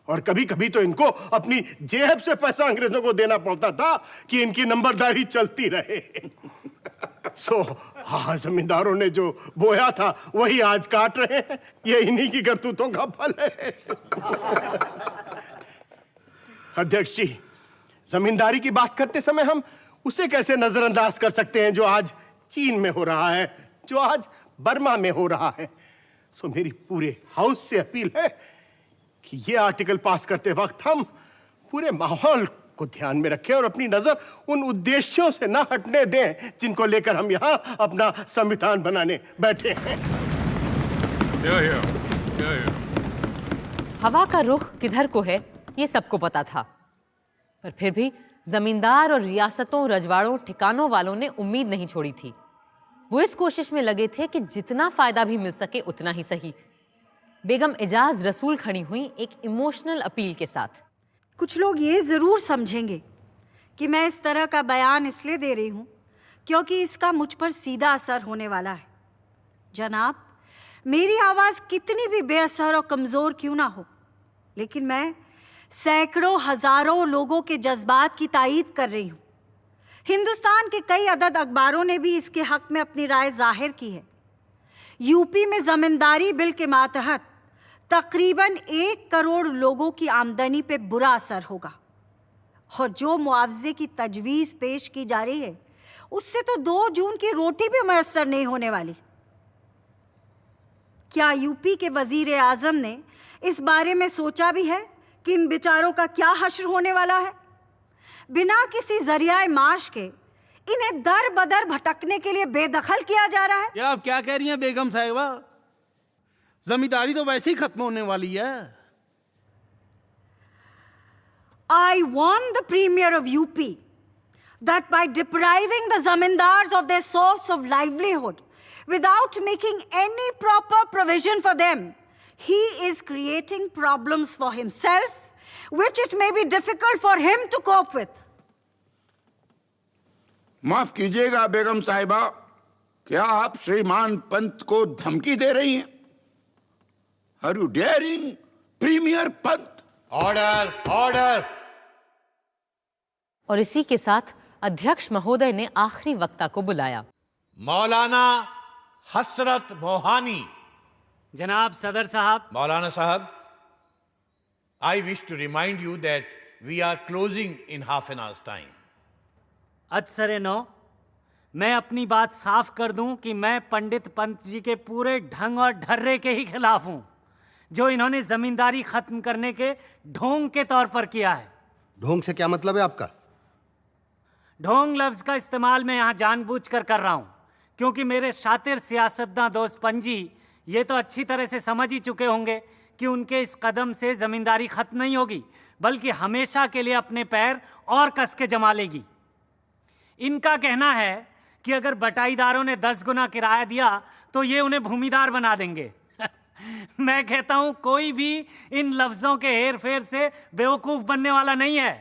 और कभी कभी तो इनको अपनी जेब से पैसा अंग्रेजों को देना पड़ता था कि इनकी नंबरदारी चलती रहे। हाँ, जमींदारों ने जो बोया था वही आज काट रहे हैं। ये इन्हीं की करतूतों का फल है। अध्यक्ष जी, जमींदारी की बात करते समय हम उसे कैसे नजरअंदाज कर सकते हैं जो आज चीन में हो रहा है, जो आज बर्मा में हो रहा है। सो मेरी पूरे हाउस से अपील है कि ये आर्टिकल पास करते वक्त हम पूरे माहौल को ध्यान में रखें और अपनी नजर उन उद्देश्यों से ना हटने दें जिनको लेकर हम यहाँ अपना संविधान बनाने बैठे हैं। हवा का रुख किधर को है ये सबको पता था, पर फिर भी जमींदार और रियासतों, रजवाड़ों, ठिकानों वालों ने उम्मीद नहीं छोड़ी थी। वो इस कोशिश में लगे थे कि जितना फायदा भी मिल सके उतना ही सही। बेगम एजाज रसूल खड़ी हुई एक इमोशनल अपील के साथ। कुछ लोग ये ज़रूर समझेंगे कि मैं इस तरह का बयान इसलिए दे रही हूँ क्योंकि इसका मुझ पर सीधा असर होने वाला है। जनाब, मेरी आवाज़ कितनी भी बेअसर और कमज़ोर क्यों ना हो, लेकिन मैं सैकड़ों हज़ारों लोगों के जज्बात की तायीद कर रही हूँ। हिंदुस्तान के कई अदद अखबारों ने भी इसके हक में अपनी राय जाहिर की है। यूपी में ज़मींदारी बिल के मातहत तकरीबन 1 करोड़ लोगों की आमदनी पे बुरा असर होगा और जो मुआवजे की तजवीज़ पेश की जा रही है उससे तो 2 जून की रोटी भी मैसर नहीं होने वाली। क्या यूपी के वजीर आज़म ने इस बारे में सोचा भी है कि इन बेचारों का क्या हश्र होने वाला है? बिना किसी जरिया माश के इन्हें दर बदर भटकने के लिए बेदखल किया जा रहा है। क्या आप क्या कह रही हैं बेगम साहिबा? जमींदारी तो वैसे ही खत्म होने वाली है। I warn the Premier of UP that by depriving the zamindars of their source of livelihood without making any proper provision for them, he is creating problems for himself, which it may be difficult for him to cope with. माफ कीजिएगा बेगम साहिबा, क्या आप श्रीमान पंत को धमकी दे रही हैं? Are you daring premier Pant? Order, order. और इसी के साथ अध्यक्ष महोदय ने आखिरी वक्ता को बुलाया। मौलाना हसरत मोहानी। जनाब सदर साहब। मौलाना साहब, I wish to remind you that we are closing in half an hour's time. अत्सरे नो, मैं अपनी बात साफ कर दूं कि मैं पंडित पंत जी के पूरे ढंग और ढर्रे के ही खिलाफ हूं जो इन्होंने जमींदारी खत्म करने के ढोंग के तौर पर किया है। ढोंग से क्या मतलब है आपका? ढोंग लफ्ज का इस्तेमाल मैं यहाँ जानबूझकर कर रहा हूँ क्योंकि मेरे शातिर सियासतदां दोस्त पंजी ये तो अच्छी तरह से समझ ही चुके होंगे कि उनके इस कदम से जमींदारी खत्म नहीं होगी बल्कि हमेशा के लिए अपने पैर और कस के जमा लेगी। इनका कहना है कि अगर बटाईदारों ने 10 गुना किराया दिया तो ये उन्हें भूमिदार बना देंगे। मैं कहता हूं कोई भी इन लफ्जों के हेर फेर से बेवकूफ बनने वाला नहीं है।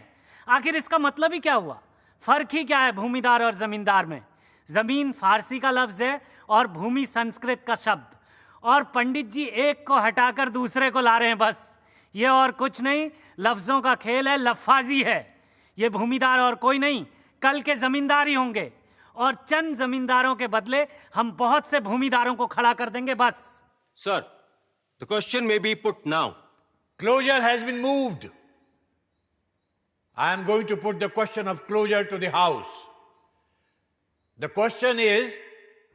आखिर इसका मतलब ही क्या हुआ? फर्क ही क्या है भूमिदार और जमींदार में? जमीन फारसी का लफ्ज है और भूमि संस्कृत का शब्द, और पंडित जी एक को हटाकर दूसरे को ला रहे हैं बस। ये और कुछ नहीं, लफ्जों का खेल है, लफ्फाजी है। ये भूमिदार और कोई नहीं, कल के जमींदार ही होंगे और चंद जमींदारों के बदले हम बहुत से भूमिदारों को खड़ा कर देंगे बस। Sir, the question may be put now. Closure has been moved. I am going to put the question of closure to the House. The question is,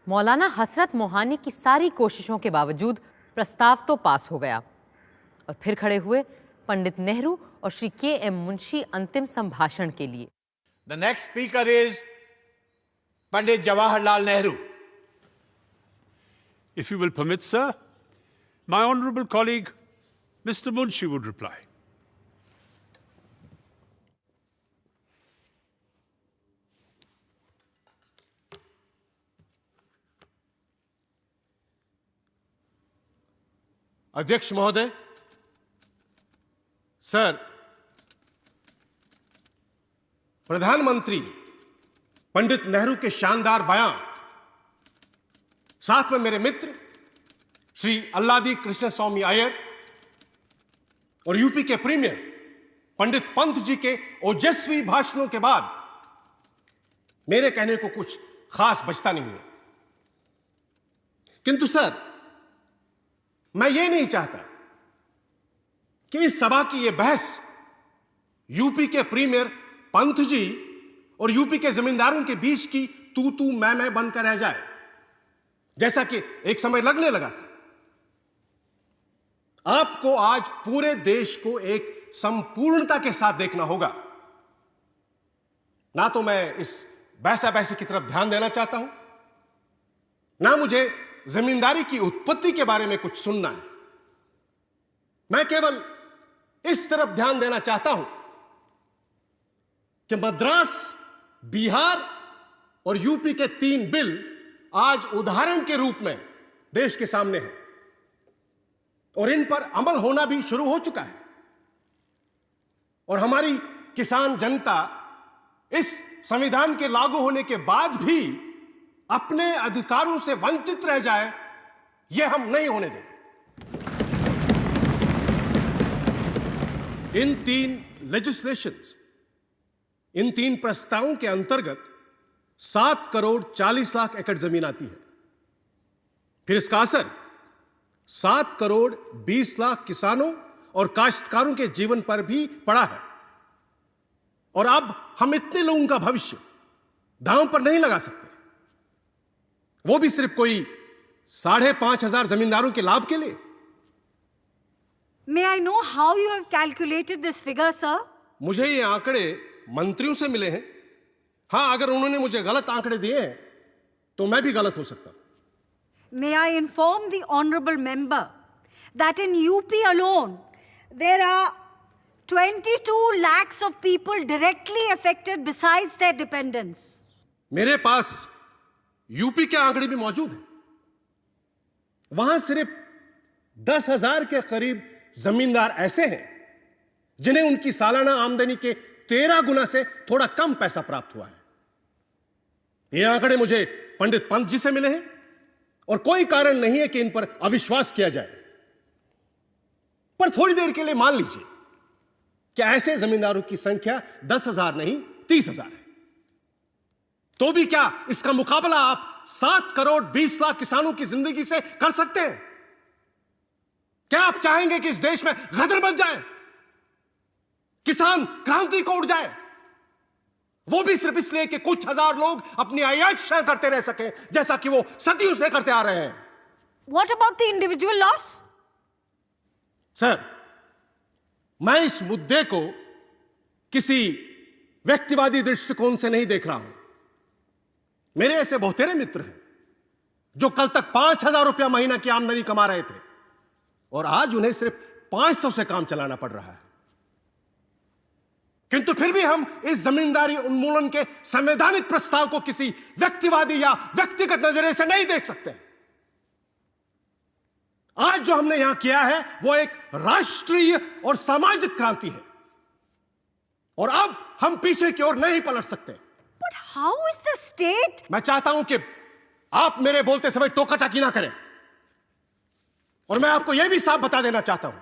मौलाना हसरत मोहानी की सारी कोशिशों के बावजूद प्रस्ताव तो पास हो गया और फिर खड़े हुए पंडित नेहरू और श्री के.एम. मुंशी अंतिम संभाषण के लिए। the next speaker is Pandit Jawaharlal Nehru. If you will permit, sir, my honorable colleague, Mr. Munshi, would reply. अध्यक्ष महोदय, सर, प्रधानमंत्री पंडित नेहरू के शानदार बयान, साथ में मेरे मित्र श्री अल्लादी कृष्ण स्वामी अय्यर और यूपी के प्रीमियर पंडित पंत जी के ओजस्वी भाषणों के बाद मेरे कहने को कुछ खास बचता नहीं है। किंतु सर, मैं ये नहीं चाहता कि इस सभा की यह बहस यूपी के प्रीमियर पंत जी और यूपी के जमींदारों के बीच की तू मैं बनकर रह जाए। जैसा कि एक समय लगने लगा था। आपको आज पूरे देश को एक संपूर्णता के साथ देखना होगा। ना तो मैं इस बहसा बहसी की तरफ ध्यान देना चाहता हूं, ना मुझे जमींदारी की उत्पत्ति के बारे में कुछ सुनना है। मैं केवल इस तरफ ध्यान देना चाहता हूं कि मद्रास, बिहार और यूपी के 3 बिल आज उदाहरण के रूप में देश के सामने हैं और इन पर अमल होना भी शुरू हो चुका है। और हमारी किसान जनता इस संविधान के लागू होने के बाद भी अपने अधिकारों से वंचित रह जाए, यह हम नहीं होने देंगे। इन 3 लेजिस्लेशंस, इन 3 प्रस्तावों के अंतर्गत 7 करोड़ 40 लाख एकड़ जमीन आती है। फिर इसका असर 7 करोड़ 20 लाख किसानों और काश्तकारों के जीवन पर भी पड़ा है। और अब हम इतने लोगों का भविष्य दांव पर नहीं लगा सकते, वो भी सिर्फ कोई 5,500 जमींदारों के लाभ के लिए। May I know how you have calculated this figure, sir? मुझे ये आंकड़े मंत्रियों से मिले हैं। हां, अगर उन्होंने मुझे गलत आंकड़े दिए हैं तो मैं भी गलत हो सकता। May I inform the honorable member that in UP alone there are 22 lakhs of people directly affected besides their dependents. मेरे पास यूपी के आंकड़े भी मौजूद हैं। वहां सिर्फ 10,000 के करीब जमींदार ऐसे हैं जिन्हें उनकी सालाना आमदनी के 13 गुना से थोड़ा कम पैसा प्राप्त हुआ है। ये आंकड़े मुझे पंडित पंत जी से मिले हैं और कोई कारण नहीं है कि इन पर अविश्वास किया जाए। पर थोड़ी देर के लिए मान लीजिए कि ऐसे जमींदारों की संख्या 10,000 नहीं 30,000 है, तो भी क्या इसका मुकाबला आप 7 करोड़ 20 लाख किसानों की जिंदगी से कर सकते हैं? क्या आप चाहेंगे कि इस देश में गदर बच जाए, किसान क्रांति को उड़ जाए, वो भी सिर्फ इसलिए कि कुछ हजार लोग अपनी आयात करते रह सके, जैसा कि वो सदियों से करते आ रहे हैं? What about the individual loss? Sir, मैं इस मुद्दे को किसी व्यक्तिवादी दृष्टिकोण से नहीं देख रहा हूं। मेरे ऐसे बहुतेरे मित्र हैं जो कल तक 5,000 रुपया महीना की आमदनी कमा रहे थे और आज उन्हें सिर्फ 500 से काम चलाना पड़ रहा है। किंतु फिर भी हम इस जमींदारी उन्मूलन के संवैधानिक प्रस्ताव को किसी व्यक्तिवादी या व्यक्तिगत नजरिए से नहीं देख सकते। आज जो हमने यहां किया है वो एक राष्ट्रीय और सामाजिक क्रांति है और अब हम पीछे की ओर नहीं पलट सकते। But how is the state? मैं चाहता हूं कि आप मेरे बोलते समय टोका टाकी ना करें और मैं आपको यह भी साफ बता देना चाहता हूं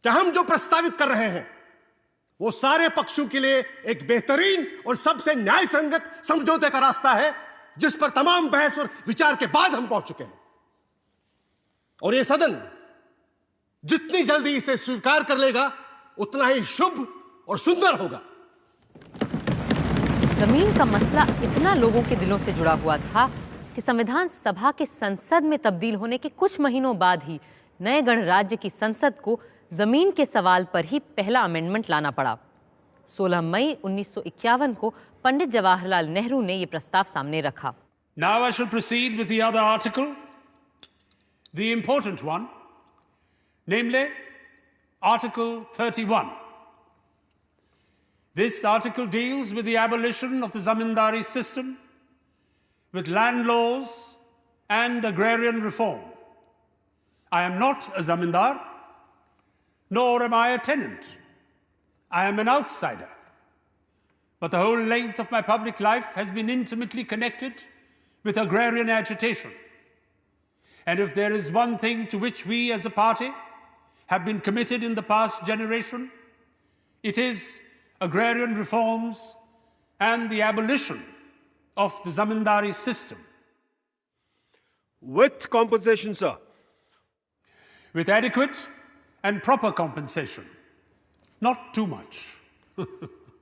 कि हम जो प्रस्तावित कर रहे हैं वो सारे पक्षों के लिए एक बेहतरीन और सबसे न्याय संगत समझौते का रास्ता है, जिस पर तमाम बहस और विचार के बाद हम पहुंच चुके हैं। और यह सदन जितनी जल्दी इसे स्वीकार कर लेगा उतना ही शुभ और सुंदर होगा। जमीन का मसला इतना लोगों के दिलों से जुड़ा हुआ था कि संविधान सभा के संसद में तब्दील होने के कुछ महीनों बाद ही नए गणराज्य की संसद को जमीन के सवाल पर ही पहला अमेंडमेंट लाना पड़ा। 16 मई 1951 को पंडित जवाहरलाल नेहरू ने यह प्रस्ताव सामने रखा। Now I shall proceed with the other article, the important one, namely Article 31. This article deals with the abolition of the zamindari system, with land laws and agrarian reform. I am not a zamindar, nor am I a tenant. I am an outsider. But the whole length of my public life has been intimately connected with agrarian agitation. And if there is one thing to which we as a party have been committed in the past generation, it is agrarian reforms and the abolition of the zamindari system. With compensation, sir? With adequate and proper compensation. Not too much.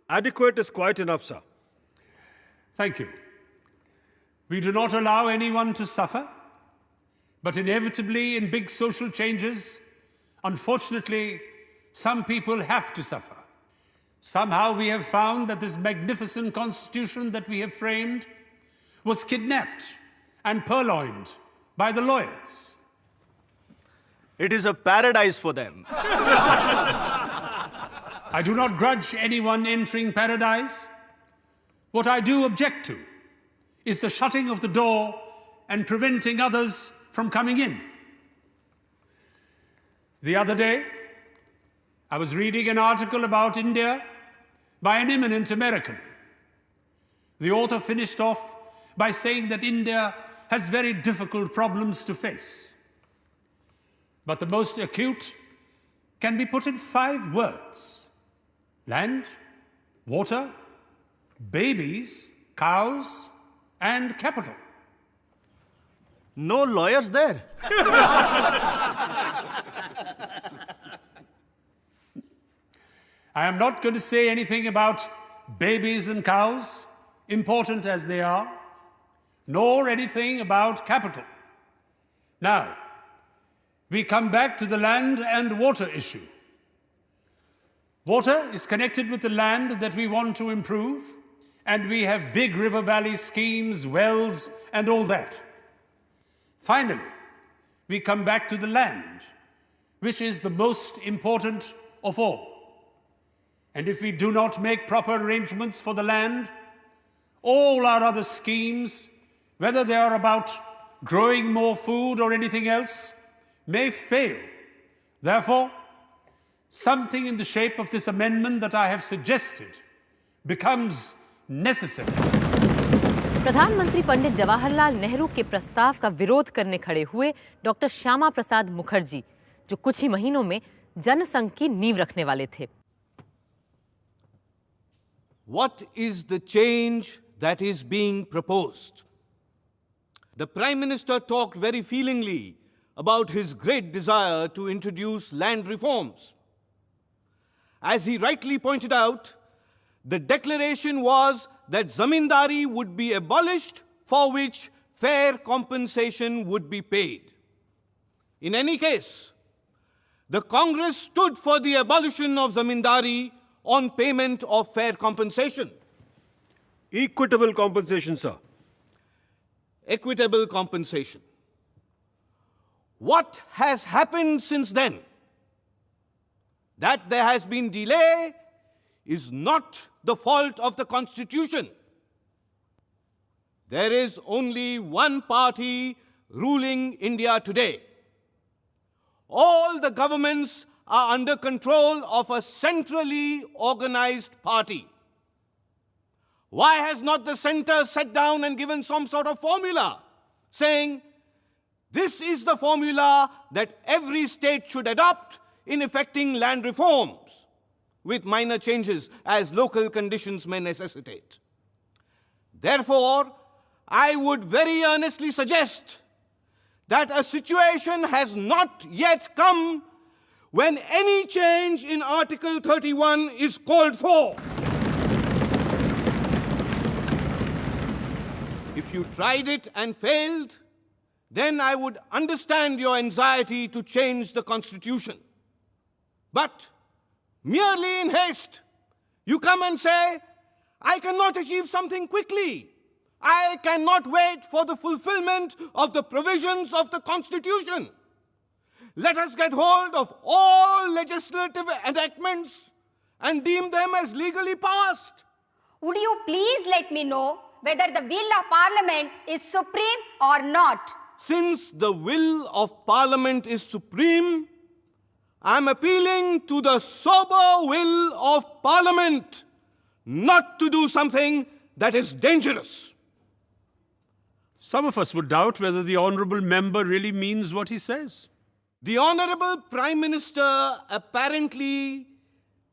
Adequate is quite enough, sir. Thank you. We do not allow anyone to suffer, but inevitably in big social changes, unfortunately, some people have to suffer. Somehow we have found that this magnificent constitution that we have framed was kidnapped and purloined by the lawyers. It is a paradise for them. I do not grudge anyone entering paradise. What I do object to is the shutting of the door and preventing others from coming in. The other day, I was reading an article about India by an eminent American. The author finished off by saying that India has very difficult problems to face. But the most acute can be put in 5 words: land, water, babies, cows, and capital. No lawyers there. I am not going to say anything about babies and cows, important as they are, nor anything about capital. Now, we come back to the land and water issue. Water is connected with the land that we want to improve, and we have big river valley schemes, wells, and all that. Finally, we come back to the land, which is the most important of all. And if we do not make proper arrangements for the land, all our other schemes, whether they are about growing more food or anything else, may fail. Therefore, something in the shape of this amendment that I have suggested becomes necessary. प्रधानमंत्री पंडित जवाहरलाल नेहरू के प्रस्ताव का विरोध करने खड़े हुए doctor Shyama Prasad Mukherjee, जो कुछ ही महीनों में जनसंघ की नींव रखने वाले थे। What is the change that is being proposed? The Prime Minister talked very feelingly about his great desire to introduce land reforms. As he rightly pointed out, the declaration was that zamindari would be abolished, for which fair compensation would be paid. In any case, the Congress stood for the abolition of zamindari on payment of fair compensation. Equitable compensation, sir. Equitable compensation. What has happened since then? That there has been delay is not the fault of the Constitution. There is only one party ruling India today. All the governments are under control of a centrally organized party. Why has not the center sat down and given some sort of formula saying, this is the formula that every state should adopt in effecting land reforms, with minor changes as local conditions may necessitate? Therefore, I would very earnestly suggest that a situation has not yet come when any change in Article 31 is called for. If you tried it and failed, then I would understand your anxiety to change the Constitution. But merely in haste, you come and say, I cannot achieve something quickly. I cannot wait for the fulfillment of the provisions of the Constitution. Let us get hold of all legislative enactments and deem them as legally passed. Would you please let me know whether the will of Parliament is supreme or not? Since the will of Parliament is supreme, I am appealing to the sober will of Parliament not to do something that is dangerous. Some of us would doubt whether the honorable member really means what he says. The Honorable Prime Minister apparently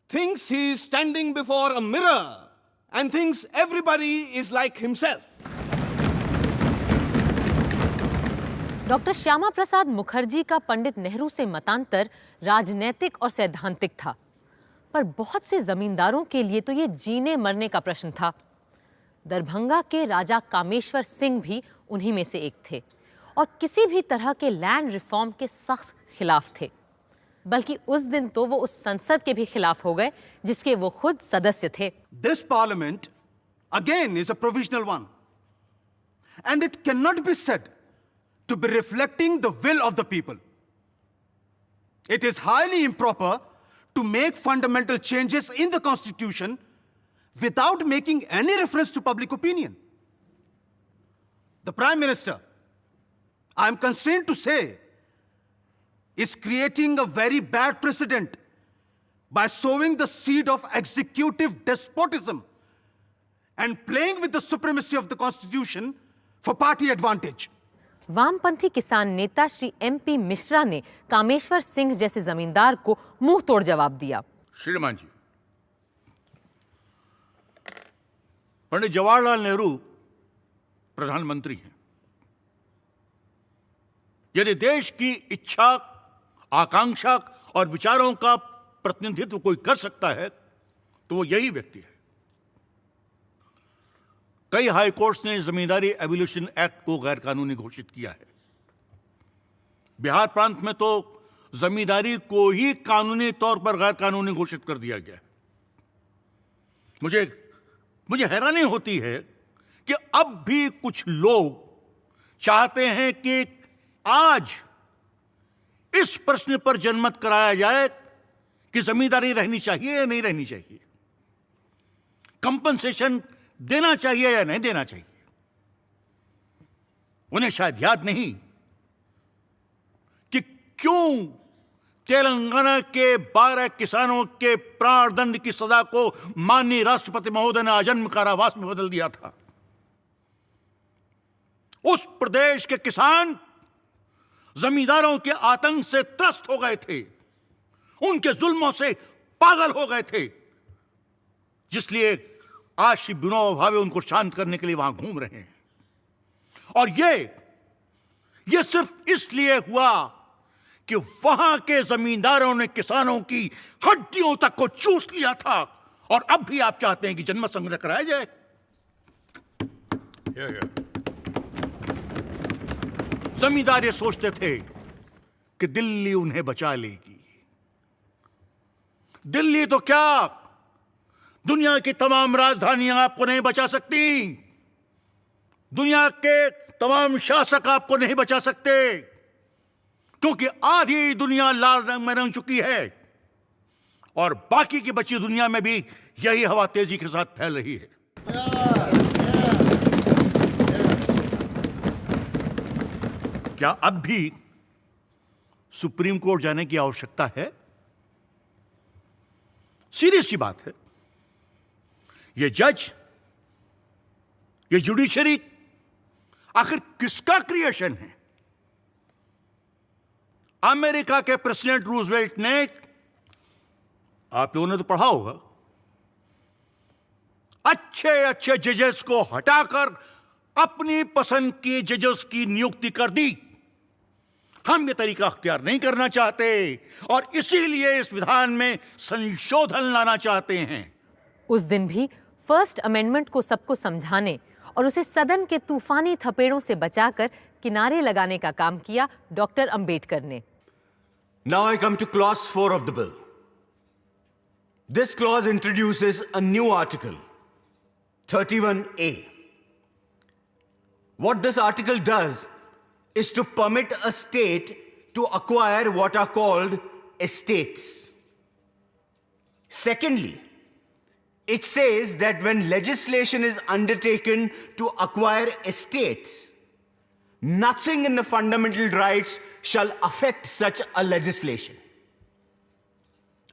thinks he is standing before a mirror and thinks everybody is like himself. Doctor Shyama Prasad Mukherjee का पंडित नेहरू से मतांतर राजनैतिक और सैद्धांतिक था, पर बहुत से जमींदारों के लिए तो ये जीने मरने का प्रश्न था। दरभंगा के राजा कामेश्वर सिंह भी उन्हीं में से एक थे और किसी भी तरह के लैंड रिफॉर्म के सख्त खिलाफ थे। बल्कि उस दिन तो वो उस संसद के भी खिलाफ हो गए जिसके वो खुद सदस्य थे। This parliament again is a provisional one, and it cannot be said to be reflecting the will of the people. It is highly improper to make fundamental changes in the constitution without making any reference to public opinion. The Prime Minister, I am constrained to say, is creating a very bad precedent by sowing the seed of executive despotism and playing with the supremacy of the constitution for party advantage. वामपंथी किसान नेता Shri MP Mishra ने कामेश्वर सिंह जैसे जमींदार को मुंह तोड़ जवाब दिया। श्रीमान जी, पंडित जवाहरलाल नेहरू प्रधानमंत्री हैं। यदि देश की इच्छा, आकांक्षा और विचारों का प्रतिनिधित्व कोई कर सकता है तो वो यही व्यक्ति है। कई हाई कोर्ट्स ने जमींदारी एबोलिशन एक्ट को गैर कानूनी घोषित किया है। बिहार प्रांत में तो जमींदारी को ही कानूनी तौर पर गैर कानूनी घोषित कर दिया गया है। मुझे हैरानी होती है कि अब भी कुछ लोग चाहते हैं कि आज इस प्रश्न पर जनमत कराया जाए कि जमींदारी रहनी चाहिए या नहीं रहनी चाहिए, कंपनसेशन देना चाहिए या नहीं देना चाहिए। उन्हें शायद याद नहीं कि क्यों तेलंगाना के 12 किसानों के प्राणदंड की सजा को माननीय राष्ट्रपति महोदय ने आजन्म कारावास में बदल दिया था। उस प्रदेश के किसान जमींदारों के आतंक से त्रस्त हो गए थे, उनके जुल्मों से पागल हो गए थे, जिसलिए आज श्री विनोबा भावे उनको शांत करने के लिए वहां घूम रहे हैं। और ये सिर्फ इसलिए हुआ कि वहां के जमींदारों ने किसानों की हड्डियों तक को चूस लिया था। और अब भी आप चाहते हैं कि जनमत संग्रह कराया जाए। जमींदार ये सोचते थे कि दिल्ली उन्हें बचा लेगी। दिल्ली तो क्या, दुनिया की तमाम राजधानियां आपको नहीं बचा सकती, दुनिया के तमाम शासक आपको नहीं बचा सकते, क्योंकि आधी दुनिया लाल रंग में रंग चुकी है और बाकी की बची दुनिया में भी यही हवा तेजी के साथ फैल रही है। क्या अब भी सुप्रीम कोर्ट जाने की आवश्यकता है? सीरियस सी बात है। ये जज, ये जुडिशरी आखिर किसका क्रिएशन है? अमेरिका के प्रेसिडेंट रूजवेल्ट ने, आप लोगों ने तो पढ़ा होगा, अच्छे अच्छे जजेस को हटाकर अपनी पसंद की जजेस की नियुक्ति कर दी। हम ये तरीका अख्तियार नहीं करना चाहते और इसीलिए इस विधान में संशोधन लाना चाहते हैं। उस दिन भी फर्स्ट अमेंडमेंट को सबको समझाने और उसे सदन के तूफानी थपेड़ों से बचाकर किनारे लगाने का काम किया डॉक्टर अंबेडकर ने। Now I come to clause 4 of the bill. This clause introduces a new article, 31A. What this article does is to permit a state to acquire what are called estates. Secondly, it says that when legislation is undertaken to acquire estates, nothing in the fundamental rights shall affect such a legislation.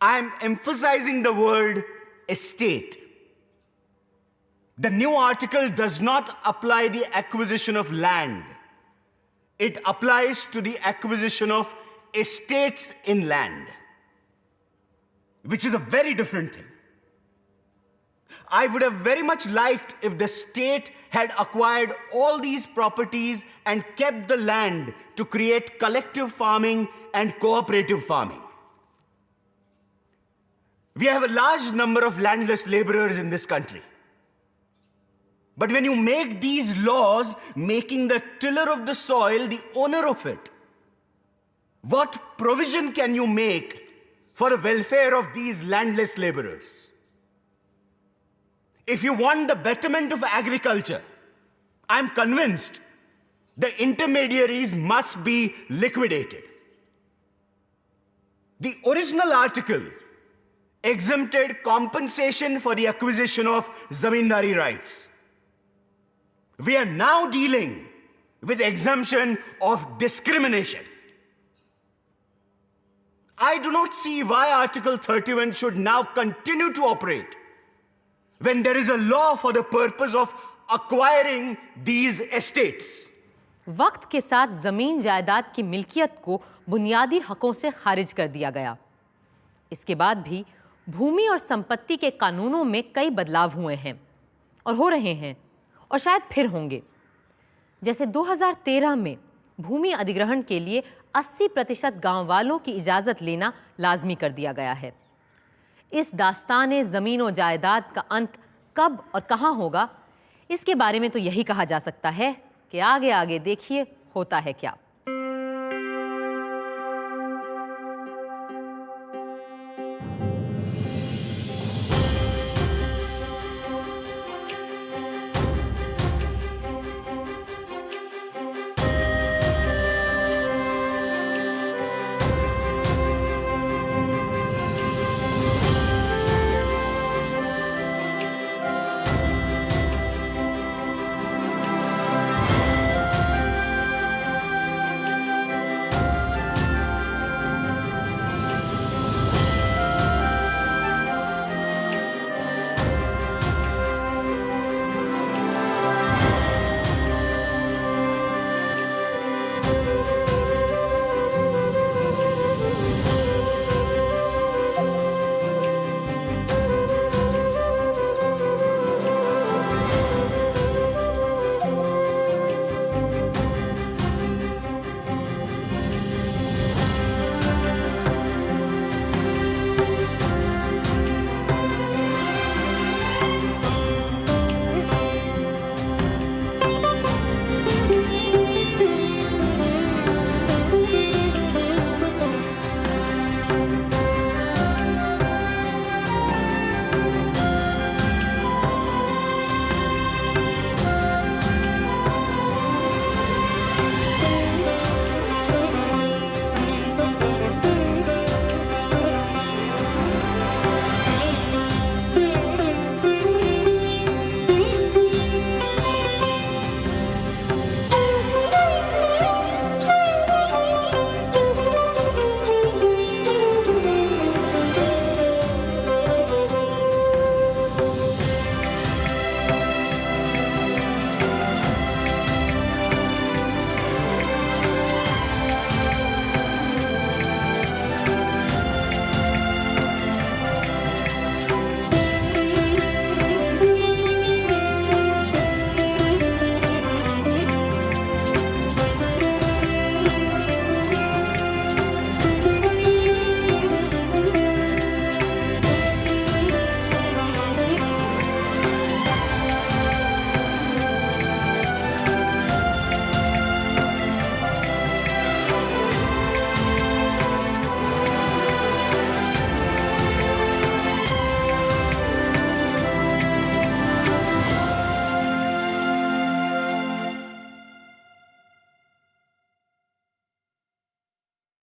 I am emphasizing the word estate. The new article does not apply the acquisition of land. It applies to the acquisition of estates in land, which is a very different thing. I would have very much liked if the state had acquired all these properties and kept the land to create collective farming and cooperative farming. We have a large number of landless laborers in this country. But when you make these laws, making the tiller of the soil the owner of it, what provision can you make for the welfare of these landless laborers? If you want the betterment of agriculture, I'm convinced the intermediaries must be liquidated. The original article exempted compensation for the acquisition of zamindari rights. We are now dealing with exemption of discrimination. I do not see why Article 31 should now continue to operate when there is a law for the purpose of acquiring these estates. वक्त के साथ जमीन जायदाद की मिल्कियत को बुनियादी हकों से खारिज कर दिया गया। इसके बाद भी भूमि और संपत्ति के कानूनों में कई बदलाव हुए हैं और हो रहे हैं और शायद फिर होंगे। जैसे 2013 में भूमि अधिग्रहण के लिए 80% गांव वालों की इजाज़त लेना लाजमी कर दिया गया है। इस दास्तान ज़मीन और जायदाद का अंत कब और कहां होगा, इसके बारे में तो यही कहा जा सकता है कि आगे आगे देखिए होता है क्या।